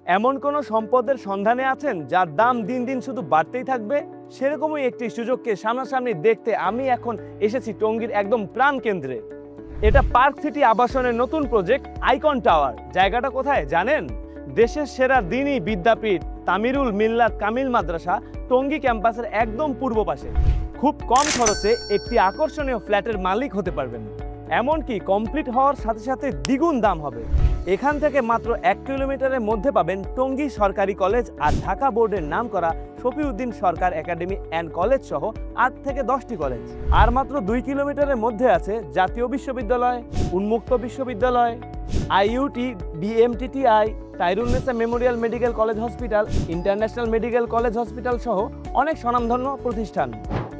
এমন কোনো সম্পদের সন্ধানে আছেন যার দাম দিন দিন শুধু বাড়তেই থাকবে? সেরকমই একটি সুযোগকে সামনাসামনি দেখতে আমি এখন এসেছি টঙ্গীর একদম প্রাণকেন্দ্রে। এটা পার্ক সিটি আবাসনের নতুন প্রজেক্ট আইকন টাওয়ার। জায়গাটা কোথায় জানেন? দেশের সেরা দ্বীনি বিদ্যাপীঠ তামিরুল মিল্লাত কামিল মাদ্রাসা টঙ্গী ক্যাম্পাসের একদম পূর্ব পাশে। খুব কম খরচে একটি আকর্ষণীয় ফ্ল্যাটের মালিক হতে পারবেন, এমনকি কমপ্লিট হওয়ার সাথে সাথে দ্বিগুণ দাম হবে। এখান থেকে মাত্র 1 কিলোমিটারের মধ্যে পাবেন টঙ্গী সরকারি কলেজ আর ঢাকা বোর্ডের নাম করা শফিউদ্দিন সরকার একাডেমি অ্যান্ড কলেজ সহ 8 থেকে 10টি কলেজ। আর মাত্র 2 কিলোমিটারের মধ্যে আছে জাতীয় বিশ্ববিদ্যালয়, উন্মুক্ত বিশ্ববিদ্যালয়, IUT, BMTTI, Tairunnesa memorial medical college hospital, international medical college hospital সহ অনেক স্বনামধন্য প্রতিষ্ঠান।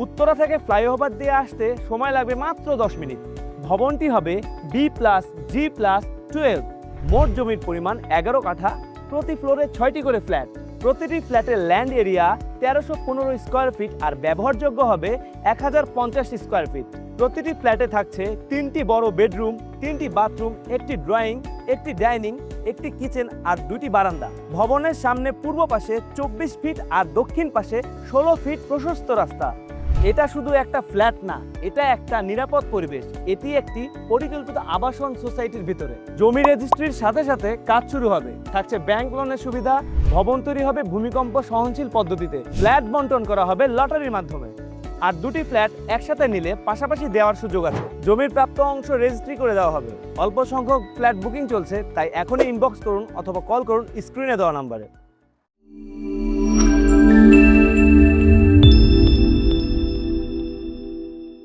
উত্তরা থেকে ফ্লাইওভার দিয়ে আসতে সময় লাগবে মাত্র 10 মিনিট। ভবনটি হবে B+G+12। মোট জমির পরিমাণ 11 কাঠা, প্রতি ফ্লোরে 6টি করে ফ্ল্যাট। প্রতিটি ফ্ল্যাটের ল্যান্ড এরিয়া 1315 স্কোয়ার ফিট আর ব্যবহারযোগ্য হবে 1050 স্কোয়ার ফিট। প্রতিটি ফ্ল্যাটে থাকছে 3টি বড় বেডরুম, 3টি বাথরুম, একটি ড্রয়িং, একটি ডাইনিং, একটি কিচেন আর 2টি বারান্দা। ভবনের সামনে পূর্ব পাশে 24 ফিট আর দক্ষিণ পাশে 16 ফিট প্রশস্ত রাস্তা। এটা শুধু একটা ফ্ল্যাট না, এটা একটা নিরাপদ পরিবেশ। এটি একটি পরিকল্পিত আবাসন সোসাইটির ভিতরে। জমি রেজিস্ট্রির সাথে সাথে কাজ শুরু হবে। থাকছে ব্যাংক লোনের সুবিধা, ভবন তৈরি হবে ভূমিকম্প সহনশীল পদ্ধতিতে, ফ্ল্যাট বন্টন করা হবে লটারির মাধ্যমে। আর 2টি ফ্ল্যাট একসাথে নিলে পাশাপাশি দেওয়ার সুযোগ আছে। জমির প্রাপ্ত অংশ রেজিস্ট্রি করে দেওয়া হবে। অল্প সংখ্যক ফ্ল্যাট বুকিং চলছে, তাই এখনই ইনবক্স করুন অথবা কল করুন স্ক্রিনে দেওয়া নাম্বারে।